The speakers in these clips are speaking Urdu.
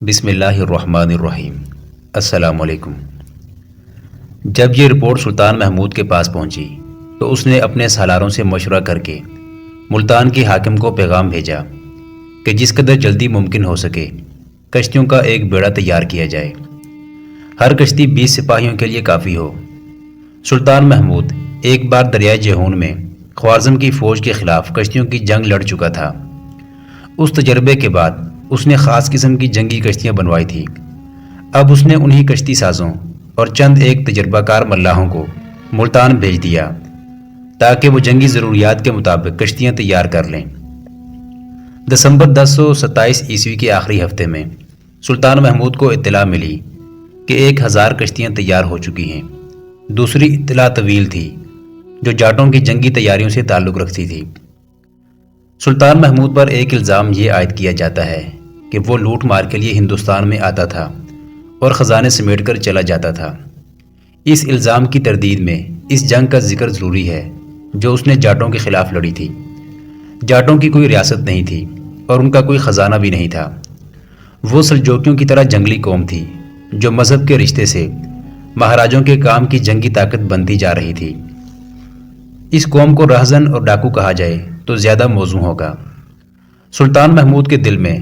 بسم اللہ الرحمن الرحیم۔ السلام علیکم۔ جب یہ رپورٹ سلطان محمود کے پاس پہنچی تو اس نے اپنے سالاروں سے مشورہ کر کے ملتان کے حاکم کو پیغام بھیجا کہ جس قدر جلدی ممکن ہو سکے کشتیوں کا ایک بیڑا تیار کیا جائے، ہر کشتی 20 سپاہیوں کے لیے کافی ہو۔ سلطان محمود ایک بار دریائے جہون میں خوارزم کی فوج کے خلاف کشتیوں کی جنگ لڑ چکا تھا۔ اس تجربے کے بعد اس نے خاص قسم کی جنگی کشتیاں بنوائی تھی۔ اب اس نے انہی کشتی سازوں اور چند ایک تجربہ کار ملاحوں کو ملتان بھیج دیا تاکہ وہ جنگی ضروریات کے مطابق کشتیاں تیار کر لیں۔ دسمبر 1027 عیسوی کے آخری ہفتے میں سلطان محمود کو اطلاع ملی کہ 1000 کشتیاں تیار ہو چکی ہیں۔ دوسری اطلاع طویل تھی جو جاٹوں کی جنگی تیاریوں سے تعلق رکھتی تھی۔ سلطان محمود پر ایک الزام یہ عائد کیا جاتا ہے کہ وہ لوٹ مار کے لیے ہندوستان میں آتا تھا اور خزانے سمیٹ کر چلا جاتا تھا۔ اس الزام کی تردید میں اس جنگ کا ذکر ضروری ہے جو اس نے جاٹوں کے خلاف لڑی تھی۔ جاٹوں کی کوئی ریاست نہیں تھی اور ان کا کوئی خزانہ بھی نہیں تھا۔ وہ سلجوکیوں کی طرح جنگلی قوم تھی جو مذہب کے رشتے سے مہاراجوں کے کام کی جنگی طاقت بنتی جا رہی تھی۔ اس قوم کو رہزن اور ڈاکو کہا جائے تو زیادہ موزوں ہوگا۔ سلطان محمود کے دل میں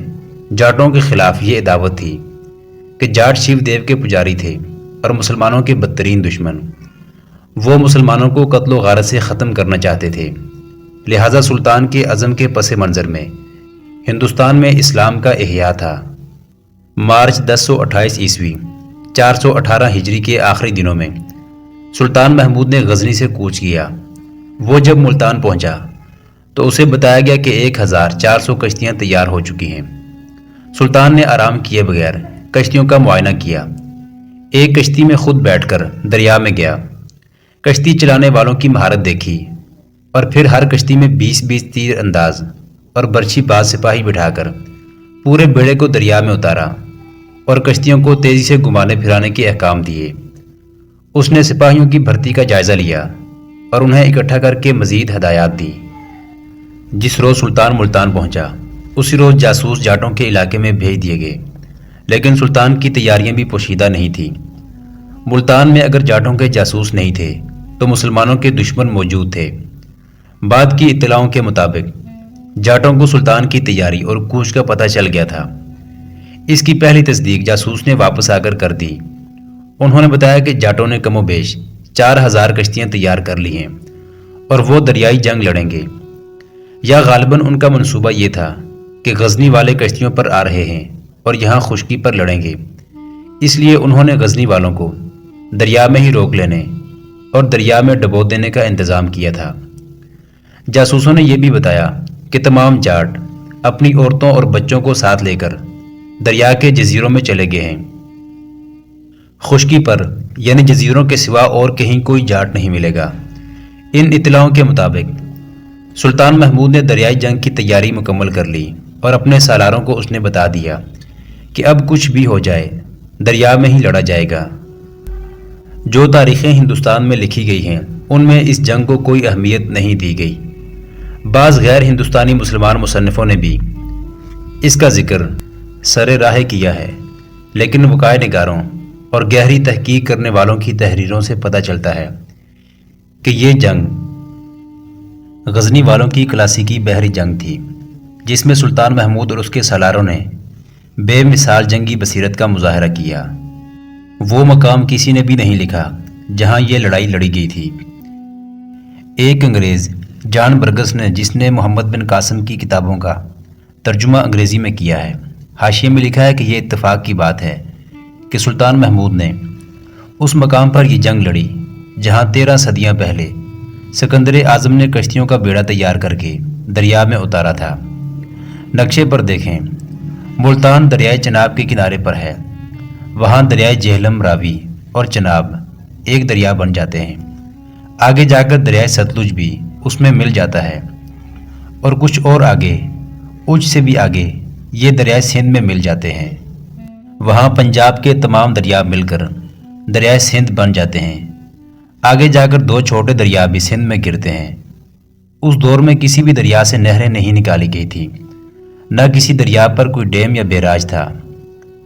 جاٹوں کے خلاف یہ عداوت تھی کہ جاٹ شیو دیو کے پجاری تھے اور مسلمانوں کے بدترین دشمن۔ وہ مسلمانوں کو قتل و غارت سے ختم کرنا چاہتے تھے، لہٰذا سلطان کے عزم کے پس منظر میں ہندوستان میں اسلام کا احیاء تھا۔ مارچ 1028 عیسوی 418 ہجری کے آخری دنوں میں سلطان محمود نے غزنی سے کوچ کیا۔ وہ جب ملتان پہنچا تو اسے بتایا گیا کہ 1400 کشتیاں تیار ہو چکی ہیں۔ سلطان نے آرام کیے بغیر کشتیوں کا معائنہ کیا۔ ایک کشتی میں خود بیٹھ کر دریا میں گیا، کشتی چلانے والوں کی مہارت دیکھی اور پھر ہر کشتی میں 20 تیر انداز اور برچھی باز سپاہی بٹھا کر پورے بیڑے کو دریا میں اتارا اور کشتیوں کو تیزی سے گھمانے پھرانے کے احکام دیے۔ اس نے سپاہیوں کی بھرتی کا جائزہ لیا اور انہیں اکٹھا کر کے مزید ہدایات دی۔ جس روز سلطان ملتان پہنچا اسی روز جاسوس جاٹوں کے علاقے میں بھیج دیے گئے، لیکن سلطان کی تیاریاں بھی پوشیدہ نہیں تھیں۔ ملتان میں اگر جاٹوں کے جاسوس نہیں تھے تو مسلمانوں کے دشمن موجود تھے۔ بعد کی اطلاعوں کے مطابق جاٹوں کو سلطان کی تیاری اور کوچ کا پتہ چل گیا تھا۔ اس کی پہلی تصدیق جاسوس نے واپس آ کر دی۔ انہوں نے بتایا کہ جاٹوں نے کم و بیش 4000 کشتیاں تیار کر لی ہیں اور وہ دریائی جنگ لڑیں گے، یا غالباً ان کا منصوبہ یہ تھا کہ غزنی والے کشتیوں پر آ رہے ہیں اور یہاں خشکی پر لڑیں گے، اس لیے انہوں نے غزنی والوں کو دریا میں ہی روک لینے اور دریا میں ڈبو دینے کا انتظام کیا تھا۔ جاسوسوں نے یہ بھی بتایا کہ تمام جاٹ اپنی عورتوں اور بچوں کو ساتھ لے کر دریا کے جزیروں میں چلے گئے ہیں۔ خشکی پر یعنی جزیروں کے سوا اور کہیں کوئی جاٹ نہیں ملے گا۔ ان اطلاعوں کے مطابق سلطان محمود نے دریائی جنگ کی تیاری مکمل کر لی اور اپنے سالاروں کو اس نے بتا دیا کہ اب کچھ بھی ہو جائے دریا میں ہی لڑا جائے گا۔ جو تاریخیں ہندوستان میں لکھی گئی ہیں ان میں اس جنگ کو کوئی اہمیت نہیں دی گئی۔ بعض غیر ہندوستانی مسلمان مصنفوں نے بھی اس کا ذکر سر راہ کیا ہے، لیکن وقائع نگاروں اور گہری تحقیق کرنے والوں کی تحریروں سے پتہ چلتا ہے کہ یہ جنگ غزنی والوں کی کلاسیکی بحری جنگ تھی، جس میں سلطان محمود اور اس کے سالاروں نے بے مثال جنگی بصیرت کا مظاہرہ کیا۔ وہ مقام کسی نے بھی نہیں لکھا جہاں یہ لڑائی لڑی گئی تھی۔ ایک انگریز جان برگس نے، جس نے محمد بن قاسم کی کتابوں کا ترجمہ انگریزی میں کیا ہے، حاشیے میں لکھا ہے کہ یہ اتفاق کی بات ہے کہ سلطان محمود نے اس مقام پر یہ جنگ لڑی جہاں 13 صدیاں پہلے سکندر اعظم نے کشتیوں کا بیڑا تیار کر کے دریا میں اتارا تھا۔ نقشے پر دیکھیں، ملتان دریائے چناب کے کنارے پر ہے۔ وہاں دریائے جہلم، راوی اور چناب ایک دریا بن جاتے ہیں۔ آگے جا کر دریائے ستلج بھی اس میں مل جاتا ہے اور کچھ اور آگے، اج سے بھی آگے، یہ دریائے سندھ میں مل جاتے ہیں۔ وہاں پنجاب کے تمام دریا مل کر دریائے سندھ بن جاتے ہیں۔ آگے جا کر 2 چھوٹے دریا بھی سندھ میں گرتے ہیں۔ اس دور میں کسی بھی دریا سے نہریں نہیں نکالی گئی تھی، نہ کسی دریا پر کوئی ڈیم یا بیراج تھا۔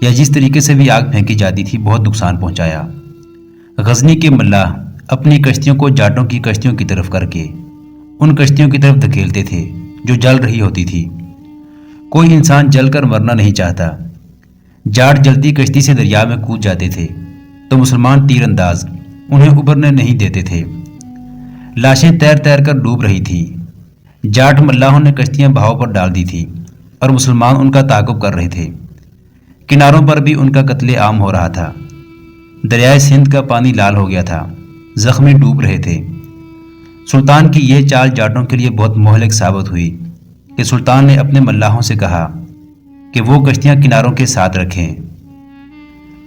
یا جس طریقے سے بھی آگ پھینکی جاتی تھی بہت نقصان پہنچایا۔ غزنی کے ملاح اپنی کشتیوں کو جاٹوں کی کشتیوں کی طرف کر کے ان کشتیوں کی طرف دھکیلتے تھے جو جل رہی ہوتی تھی۔ کوئی انسان جل کر مرنا نہیں چاہتا۔ جاٹ جلتی کشتی سے دریا میں کود جاتے تھے تو مسلمان تیر انداز انہیں ابھرنے نہیں دیتے تھے۔ لاشیں تیر تیر کر ڈوب رہی تھیں۔ جاٹ ملاحوں نے کشتیاں بہاؤ پر ڈال دی تھی اور مسلمان ان کا تعاقب کر رہے تھے۔ کناروں پر بھی ان کا قتل عام ہو رہا تھا۔ دریائے سندھ کا پانی لال ہو گیا تھا، زخمی ڈوب رہے تھے۔ سلطان کی یہ چال جاٹوں کے لیے بہت مہلک ثابت ہوئی کہ سلطان نے اپنے ملاحوں سے کہا کہ وہ کشتیاں کناروں کے ساتھ رکھیں۔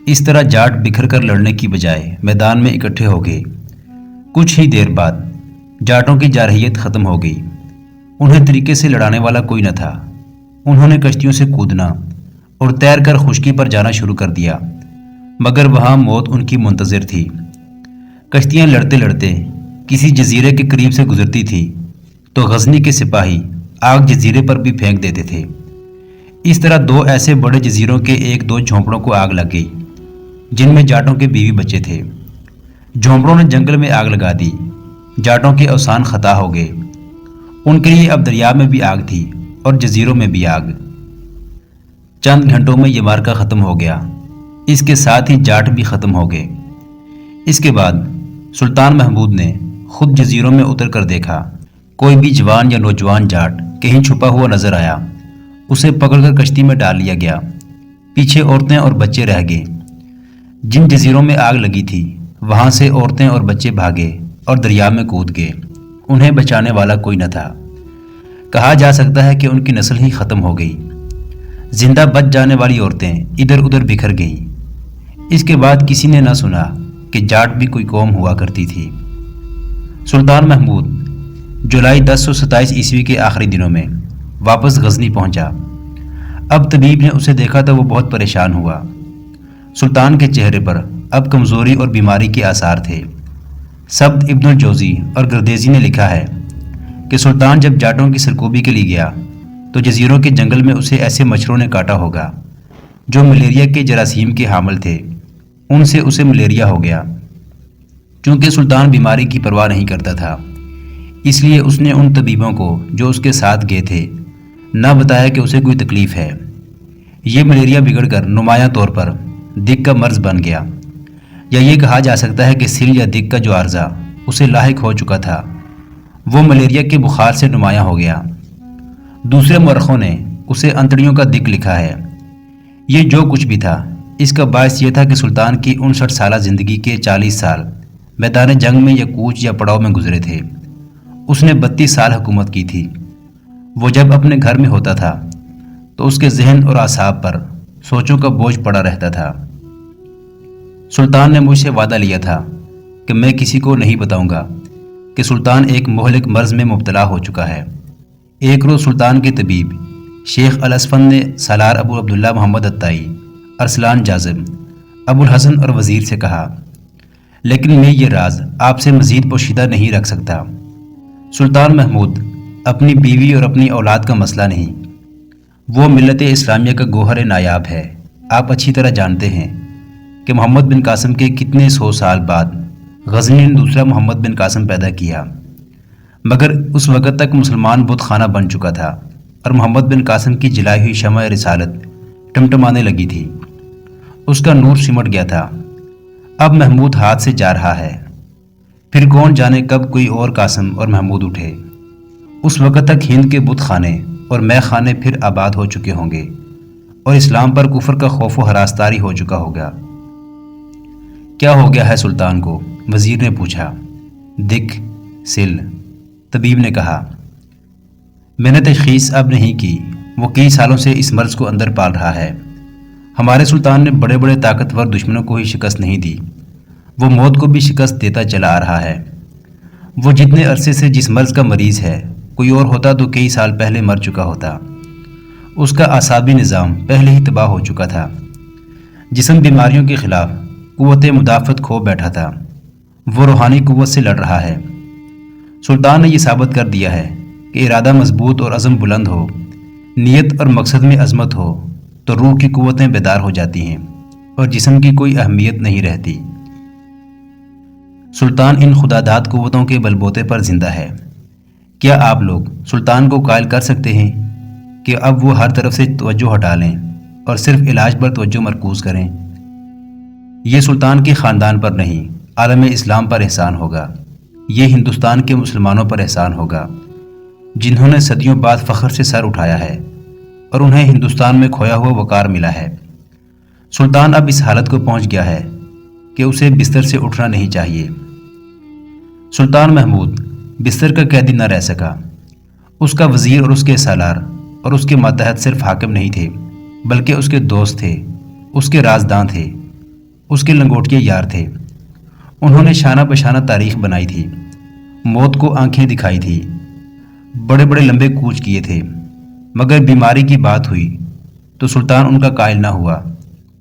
اس طرح جاٹ بکھر کر لڑنے کی بجائے میدان میں اکٹھے ہو گئے۔ کچھ ہی دیر بعد جاٹوں کی جارحیت ختم ہو گئی۔ انہیں طریقے سے لڑانے والا کوئی نہ تھا۔ انہوں نے کشتیوں سے کودنا اور تیر کر خشکی پر جانا شروع کر دیا، مگر وہاں موت ان کی منتظر تھی۔ کشتیاں لڑتے لڑتے کسی جزیرے کے قریب سے گزرتی تھی تو غزنی کے سپاہی آگ جزیرے پر بھی پھینک دیتے تھے۔ اس طرح دو ایسے بڑے جزیروں کے ایک دو جھونپڑوں کو آگ لگ گئی جن میں جاٹوں کے بیوی بچے تھے۔ جھونپڑوں نے جنگل میں آگ لگا دی۔ جاٹوں کے اوسان خطا ہو گئے۔ ان کے لیے اب دریا میں بھی آگ تھی اور جزیروں میں بھی آگ۔ چند گھنٹوں میں یہ مارکا ختم ہو گیا۔ اس کے ساتھ ہی جاٹ بھی ختم ہو گئے۔ اس کے بعد سلطان محمود نے خود جزیروں میں اتر کر دیکھا، کوئی بھی جوان یا نوجوان جاٹ کہیں چھپا ہوا نظر آیا، اسے پکڑ کر کشتی میں ڈال لیا گیا۔ پیچھے عورتیں اور بچے رہ گئے۔ جن جزیروں میں آگ لگی تھی وہاں سے عورتیں اور بچے بھاگے اور دریا میں کود گئے۔ انہیں بچانے والا کوئی نہ تھا۔ کہا جا سکتا ہے کہ ان کی نسل ہی ختم ہو گئی۔ زندہ بچ جانے والی عورتیں ادھر ادھر بکھر گئیں۔ اس کے بعد کسی نے نہ سنا کہ جاٹ بھی کوئی قوم ہوا کرتی تھی۔ سلطان محمود جولائی 1027 عیسوی کے آخری دنوں میں واپس غزنی پہنچا۔ اب طبیب نے اسے دیکھا تو وہ بہت پریشان ہوا۔ سلطان کے چہرے پر اب کمزوری اور بیماری کے آثار تھے۔ سبت ابن الجوزی اور گردیزی نے لکھا ہے کہ سلطان جب جاٹوں کی سرکوبی کے لیے گیا تو جزیروں کے جنگل میں اسے ایسے مچھروں نے کاٹا ہوگا جو ملیریا کے جراثیم کے حامل تھے۔ ان سے اسے ملیریا ہو گیا۔ چونکہ سلطان بیماری کی پرواہ نہیں کرتا تھا، اس لیے اس نے ان طبیبوں کو جو اس کے ساتھ گئے تھے نہ بتایا کہ اسے کوئی تکلیف ہے۔ یہ ملیریا بگڑ کر نمایاں طور پر دق کا مرض بن گیا، یا یہ کہا جا سکتا ہے کہ سل یا دق کا جو عارضہ اسے لاحق ہو چکا تھا وہ ملیریا کے بخار سے نمایاں ہو گیا۔ دوسرے مورخوں نے اسے انتڑیوں کا دق لکھا ہے۔ یہ جو کچھ بھی تھا، اس کا باعث یہ تھا کہ سلطان کی 59 سالہ زندگی کے 40 سال میدان جنگ میں یا کوچ یا پڑاؤ میں گزرے تھے۔ اس نے 32 سال حکومت کی تھی۔ وہ جب اپنے گھر میں ہوتا تھا تو اس کے ذہن اور اعصاب پر سوچوں کا بوجھ پڑا رہتا تھا۔ سلطان نے مجھ سے وعدہ لیا تھا کہ میں کسی کو نہیں بتاؤں گا کہ سلطان ایک مہلک مرض میں مبتلا ہو چکا ہے۔ ایک روز سلطان کے طبیب شیخ الاسفند نے سالار ابو عبداللہ محمد عطائی، ارسلان جاذب، ابو الحسن اور وزیر سے کہا، لیکن میں یہ راز آپ سے مزید پوشیدہ نہیں رکھ سکتا۔ سلطان محمود اپنی بیوی اور اپنی اولاد کا مسئلہ نہیں، وہ ملت اسلامیہ کا گوہر نایاب ہے۔ آپ اچھی طرح جانتے ہیں کہ محمد بن قاسم کے کتنے 100 سال بعد غزنی نے دوسرا محمد بن قاسم پیدا کیا، مگر اس وقت تک مسلمان بت خانہ بن چکا تھا اور محمد بن قاسم کی جلائی ہوئی شمع رسالت ٹمٹمانے لگی تھی۔ اس کا نور سمٹ گیا تھا۔ اب محمود ہاتھ سے جا رہا ہے، پھر کون جانے کب کوئی اور قاسم اور محمود اٹھے۔ اس وقت تک ہند کے بت خانے اور مے خانے پھر آباد ہو چکے ہوں گے اور اسلام پر کفر کا خوف و ہراس طاری ہو چکا ہوگا۔ کیا ہو گیا ہے سلطان کو؟ وزیر نے پوچھا۔ دق، سل، طبیب نے کہا، میں نے تشخیص اب نہیں کی، وہ کئی سالوں سے اس مرض کو اندر پال رہا ہے۔ ہمارے سلطان نے بڑے بڑے طاقتور دشمنوں کو ہی شکست نہیں دی، وہ موت کو بھی شکست دیتا چلا آ رہا ہے۔ وہ جتنے عرصے سے جس مرض کا مریض ہے، کوئی اور ہوتا تو کئی سال پہلے مر چکا ہوتا۔ اس کا اعصابی نظام پہلے ہی تباہ ہو چکا تھا۔ جسم بیماریوں کے خلاف قوت مدافعت کھو بیٹھا تھا، وہ روحانی قوت سے لڑ رہا ہے۔ سلطان نے یہ ثابت کر دیا ہے کہ ارادہ مضبوط اور عزم بلند ہو، نیت اور مقصد میں عظمت ہو تو تو روح کی قوتیں بیدار ہو جاتی ہیں اور جسم کی کوئی اہمیت نہیں رہتی۔ سلطان ان خداداد قوتوں کے بلبوتے پر زندہ ہے۔ کیا آپ لوگ سلطان کو قائل کر سکتے ہیں کہ اب وہ ہر طرف سے توجہ ہٹا لیں اور صرف علاج پر توجہ مرکوز کریں؟ یہ سلطان کے خاندان پر نہیں، عالم اسلام پر احسان ہوگا۔ یہ ہندوستان کے مسلمانوں پر احسان ہوگا، جنہوں نے صدیوں بعد فخر سے سر اٹھایا ہے اور انہیں ہندوستان میں کھویا ہوا وقار ملا ہے۔ سلطان اب اس حالت کو پہنچ گیا ہے کہ اسے بستر سے اٹھنا نہیں چاہیے۔ سلطان محمود بستر کا قیدی نہ رہ سکا۔ اس کا وزیر اور اس کے سالار اور اس کے ماتحت صرف حاکم نہیں تھے، بلکہ اس کے دوست تھے، اس کے رازداں تھے، اس کے لنگوٹیے یار تھے۔ انہوں نے شانہ بشانہ تاریخ بنائی تھی، موت کو آنکھیں دکھائی تھی، بڑے بڑے لمبے کوچ کیے تھے، مگر بیماری کی بات ہوئی تو سلطان ان کا قائل نہ ہوا۔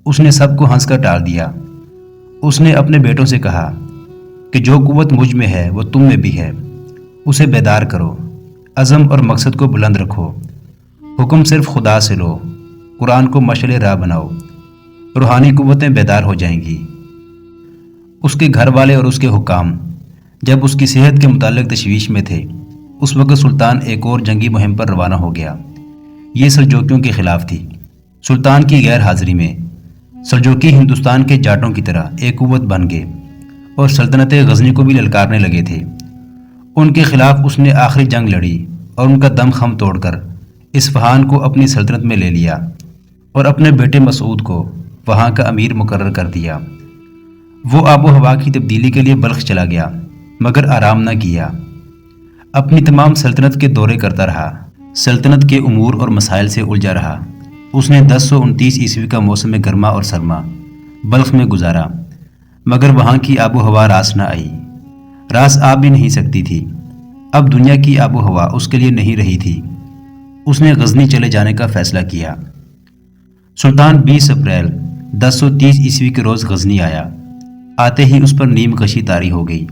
اس نے سب کو ہنس کر ٹال دیا۔ اس نے اپنے بیٹوں سے کہا کہ جو قوت مجھ میں ہے وہ تم میں بھی ہے، اسے بیدار کرو، عزم اور مقصد کو بلند رکھو، حکم صرف خدا سے لو، قرآن کو مشعل راہ بناؤ، روحانی قوتیں بیدار ہو جائیں گی۔ اس کے گھر والے اور اس کے حکام جب اس کی صحت کے متعلق تشویش میں تھے، اس وقت سلطان ایک اور جنگی مہم پر روانہ ہو گیا۔ یہ سلجوکیوں کے خلاف تھی۔ سلطان کی غیر حاضری میں سلجوکی ہندوستان کے جاٹوں کی طرح ایک قوت بن گئے اور سلطنت غزنی کو بھی للکارنے لگے تھے۔ ان کے خلاف اس نے آخری جنگ لڑی اور ان کا دم خم توڑ کر اصفہان کو اپنی سلطنت میں لے لیا اور اپنے بیٹے مسعود کو وہاں کا امیر مقرر کر دیا۔ وہ آب و ہوا کی تبدیلی کے لیے بلخ چلا گیا، مگر آرام نہ کیا۔ اپنی تمام سلطنت کے دورے کرتا رہا، سلطنت کے امور اور مسائل سے الجھا رہا۔ اس نے 1029 عیسوی کا موسم گرما اور سرما بلخ میں گزارا، مگر وہاں کی آب و ہوا راس نہ آئی، راس آ بھی نہیں سکتی تھی۔ اب دنیا کی آب و ہوا اس کے لیے نہیں رہی تھی۔ اس نے غزنی چلے جانے کا فیصلہ کیا۔ سلطان 20 اپریل 1030 عیسوی کے روز غزنی آیا۔ آتے ہی اس پر نیم کشی طاری ہو گئی۔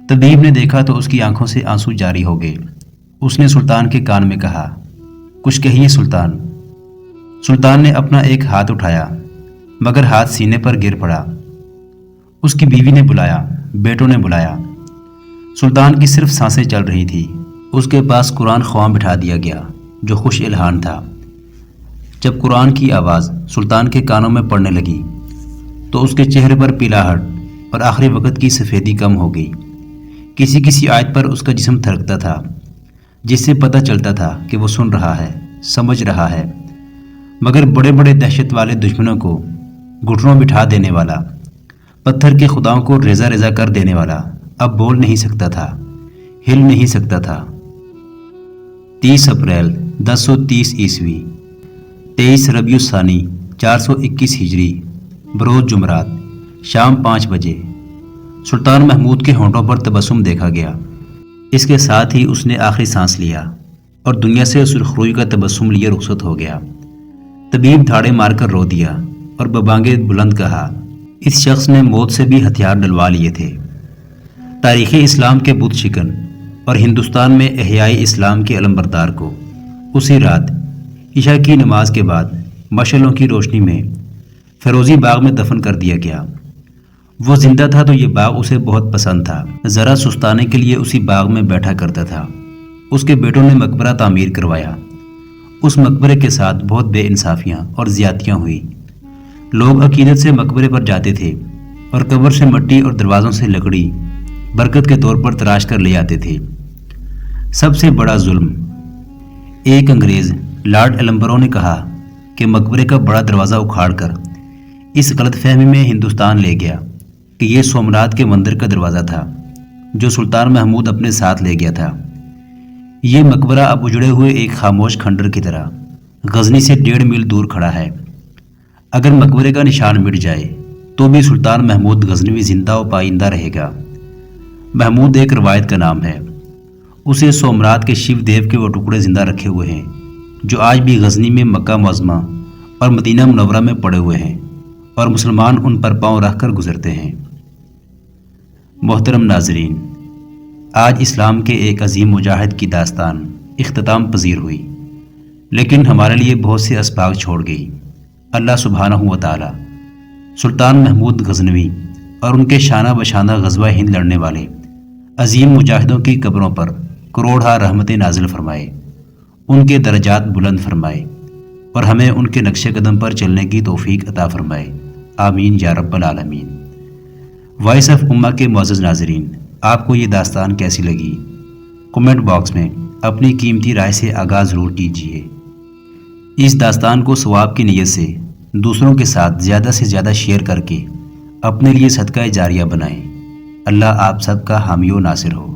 طبیب نے دیکھا تو اس کی آنکھوں سے آنسو جاری ہو گئے۔ اس نے سلطان کے کان میں کہا، کچھ کہیے سلطان۔ سلطان نے اپنا ایک ہاتھ اٹھایا، مگر ہاتھ سینے پر گر پڑا۔ اس کی بیوی نے بلایا، بیٹوں نے بلایا۔ سلطان کی صرف سانسیں چل رہی تھی۔ اس کے پاس قرآن خواں بٹھا دیا گیا جو خوش الحان تھا۔ جب قرآن کی آواز سلطان کے کانوں میں پڑنے لگی تو اس کے چہرے پر پیلاہٹ اور آخری وقت کی سفیدی کم ہو گئی۔ کسی کسی آیت پر اس کا جسم تھرکتا تھا، جس سے پتہ چلتا تھا کہ وہ سن رہا ہے، سمجھ رہا ہے، مگر بڑے بڑے دہشت والے دشمنوں کو گھٹنوں بٹھا دینے والا، پتھر کے خداؤں کو ریزہ ریزہ کر دینے والا اب بول نہیں سکتا تھا، ہل نہیں سکتا تھا۔ 30 اپریل 1030 عیسوی 23 ربیع الثانی 421 ہجری بروز جمعرات شام 5 بجے سلطان محمود کے ہونٹوں پر تبسم دیکھا گیا۔ اس کے ساتھ ہی اس نے آخری سانس لیا اور دنیا سے سرخروئی کا تبسم لیے رخصت ہو گیا۔ طبیب دھاڑے مار کر رو دیا اور ببانگے بلند کہا، اس شخص نے موت سے بھی ہتھیار ڈلوا لیے تھے۔ تاریخ اسلام کے بت شکن اور ہندوستان میں احیاء اسلام کے علمبردار کو اسی رات عشاء کی نماز کے بعد مشعلوں کی روشنی میں فیروزی باغ میں دفن کر دیا گیا۔ وہ زندہ تھا تو یہ باغ اسے بہت پسند تھا، ذرا سستانے کے لیے اسی باغ میں بیٹھا کرتا تھا۔ اس کے بیٹوں نے مقبرہ تعمیر کروایا۔ اس مقبرے کے ساتھ بہت بے انصافیاں اور زیادتیاں ہوئی۔ لوگ عقیدت سے مقبرے پر جاتے تھے اور قبر سے مٹی اور دروازوں سے لکڑی برکت کے طور پر تراش کر لے آتے تھے۔ سب سے بڑا ظلم، ایک انگریز لارڈ ایلمبرو نے کہا کہ مقبرے کا بڑا دروازہ اکھاڑ کر اس غلط فہمی میں ہندوستان لے گیا کہ یہ سومناتھ کے مندر کا دروازہ تھا جو سلطان محمود اپنے ساتھ لے گیا تھا۔ یہ مقبرہ اب اجڑے ہوئے ایک خاموش کھنڈر کی طرح غزنی سے 1.5 میل دور کھڑا ہے۔ اگر مقبرے کا نشان مٹ جائے تو بھی سلطان محمود غزنوی زندہ و پائندہ رہے گا۔ محمود ایک روایت کا نام ہے۔ اسے سومناتھ کے شیو دیو کے وہ ٹکڑے زندہ رکھے ہوئے ہیں جو آج بھی غزنی میں مکہ معظمہ اور مدینہ منورہ میں پڑے ہوئے ہیں اور مسلمان ان پر پاؤں رکھ کر گزرتے ہیں۔ محترم ناظرین، آج اسلام کے ایک عظیم مجاہد کی داستان اختتام پذیر ہوئی، لیکن ہمارے لیے بہت سے اسباق چھوڑ گئی۔ اللہ سبحانہ و تعالی سلطان محمود غزنوی اور ان کے شانہ بشانہ غزوہ ہند لڑنے والے عظیم مجاہدوں کی قبروں پر کروڑہا رحمتیں نازل فرمائے، ان کے درجات بلند فرمائے اور ہمیں ان کے نقش قدم پر چلنے کی توفیق عطا فرمائے، آمین یا رب العالمین۔ وائس آف امہ کے معزز ناظرین، آپ کو یہ داستان کیسی لگی؟ کمنٹ باکس میں اپنی قیمتی رائے سے آغاز ضرور کیجیے۔ اس داستان کو ثواب کی نیت سے دوسروں کے ساتھ زیادہ سے زیادہ شیئر کر کے اپنے لیے صدقہ جاریہ بنائیں۔ اللہ آپ سب کا حامی و ناصر ہو۔